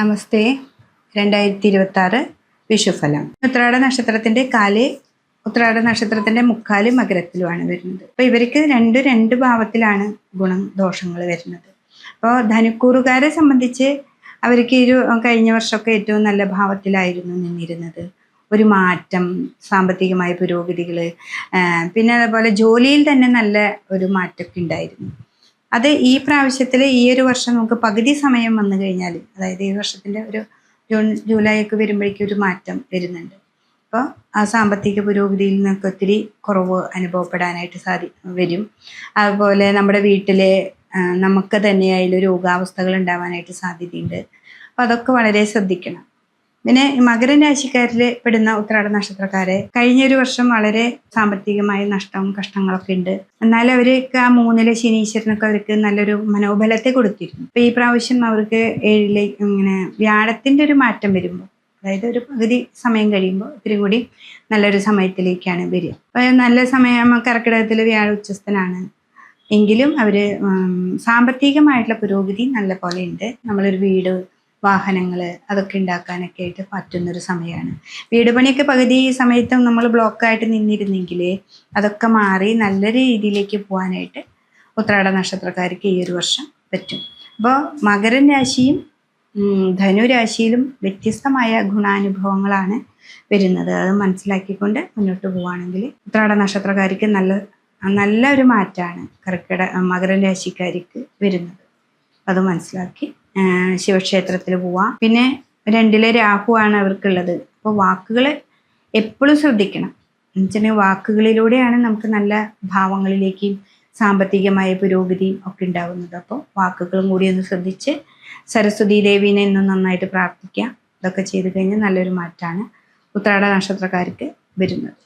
നമസ്തേ. 2026 വിഷുഫലം. ഉത്രാട നക്ഷത്രത്തിന്റെ കാല് ഉത്രാട നക്ഷത്രത്തിന്റെ മുക്കാല് മകരത്തിലുമാണ് വരുന്നത്. അപ്പൊ ഇവർക്ക് രണ്ട് ഭാവത്തിലാണ് ഗുണം ദോഷങ്ങൾ വരുന്നത്. അപ്പോൾ ധനുക്കൂറുകാരെ സംബന്ധിച്ച് അവർക്ക് കഴിഞ്ഞ വർഷമൊക്കെ ഏറ്റവും നല്ല ഭാവത്തിലായിരുന്നു നിന്നിരുന്നത്. ഒരു മാറ്റം, സാമ്പത്തികമായ പുരോഗതികൾ, പിന്നെ അതുപോലെ ജോലിയിൽ തന്നെ നല്ല ഒരു മാറ്റമൊക്കെ ഉണ്ടായിരുന്നു. അത് ഈ പ്രാവശ്യത്തിൽ ഈ ഒരു വർഷം നമുക്ക് പകുതി സമയം വന്നു കഴിഞ്ഞാൽ, അതായത് ഈ വർഷത്തിന്റെ ഒരു ജൂൺ ജൂലൈ ഒക്കെ വരുമ്പോഴേക്കും ഒരു മാറ്റം വരുന്നുണ്ട്. അപ്പോൾ ആ സാമ്പത്തിക പുരോഗതിയിൽ നിന്നൊക്കെ ഒത്തിരി കുറവ് അനുഭവപ്പെടാനായിട്ട് വരും. അതുപോലെ നമ്മുടെ വീട്ടിലെ നമുക്ക് തന്നെയായാലും രോഗാവസ്ഥകൾ ഉണ്ടാവാനായിട്ട് സാധ്യതയുണ്ട്. അപ്പോൾ അതൊക്കെ വളരെ ശ്രദ്ധിക്കണം. പിന്നെ മകര രാശിക്കാരിൽ പെടുന്ന ഉത്രാട നക്ഷത്രക്കാരെ കഴിഞ്ഞൊരു വർഷം വളരെ സാമ്പത്തികമായ നഷ്ടവും കഷ്ടങ്ങളൊക്കെ ഉണ്ട്. എന്നാലും അവർക്ക് ആ 3-ലെ ശനീശ്വരനൊക്കെ അവർക്ക് നല്ലൊരു മനോബലത്തെ കൊടുത്തിരുന്നു. അപ്പൊ ഈ പ്രാവശ്യം അവർക്ക് 7-ലേക്ക് ഇങ്ങനെ വ്യാഴത്തിന്റെ ഒരു മാറ്റം വരുമ്പോൾ, അതായത് ഒരു പകുതി സമയം കഴിയുമ്പോൾ ഇത്തിരി കൂടി നല്ലൊരു സമയത്തിലേക്കാണ് വരിക. അപ്പൊ നല്ല സമയം കർക്കിടകത്തിൽ വ്യാഴ ഉച്ചസ്ഥനാണ്. എങ്കിലും അവര് സാമ്പത്തികമായിട്ടുള്ള പുരോഗതി നല്ല പോലെ ഉണ്ട്. നമ്മളൊരു വീട്, വാഹനങ്ങൾ അതൊക്കെ ഉണ്ടാക്കാനൊക്കെ ആയിട്ട് പറ്റുന്നൊരു സമയമാണ്. വീട് പണിയൊക്കെ പകുതി സമയത്തും നമ്മൾ ബ്ലോക്കായിട്ട് നിന്നിരുന്നെങ്കിൽ അതൊക്കെ മാറി നല്ല രീതിയിലേക്ക് പോകാനായിട്ട് ഉത്രാട നക്ഷത്രക്കാർക്ക് ഈ ഒരു വർഷം പറ്റും. അപ്പോൾ മകരൻ രാശിയും ധനുരാശിയിലും വ്യത്യസ്തമായ ഗുണാനുഭവങ്ങളാണ് വരുന്നത്. അത് മനസ്സിലാക്കിക്കൊണ്ട് മുന്നോട്ട് പോവുകയാണെങ്കിൽ ഉത്രാട നക്ഷത്രക്കാർക്ക് നല്ല ഒരു മാറ്റമാണ് മകരൻ രാശിക്കാർക്ക് വരുന്നത്. അത് മനസ്സിലാക്കി ശിവക്ഷേത്രത്തിൽ പോവാം. പിന്നെ 2-ലെ രാഹുവാണ് അവർക്കുള്ളത്. അപ്പോൾ വാക്കുകൾ എപ്പോഴും ശ്രദ്ധിക്കണം. എന്നുവെച്ചിട്ടുണ്ടെങ്കിൽ വാക്കുകളിലൂടെയാണ് നമുക്ക് നല്ല ഭാവങ്ങളിലേക്കും സാമ്പത്തികമായ പുരോഗതിയും ഒക്കെ ഉണ്ടാകുന്നത്. അപ്പോൾ വാക്കുകളും കൂടി ഒന്ന് ശ്രദ്ധിച്ച് സരസ്വതി ദേവീനെ ഇന്നും നന്നായിട്ട് പ്രാർത്ഥിക്കുക. ഇതൊക്കെ ചെയ്ത് കഴിഞ്ഞാൽ നല്ലൊരു മാറ്റമാണ് ഉത്രാട നക്ഷത്രക്കാർക്ക് വരുന്നത്.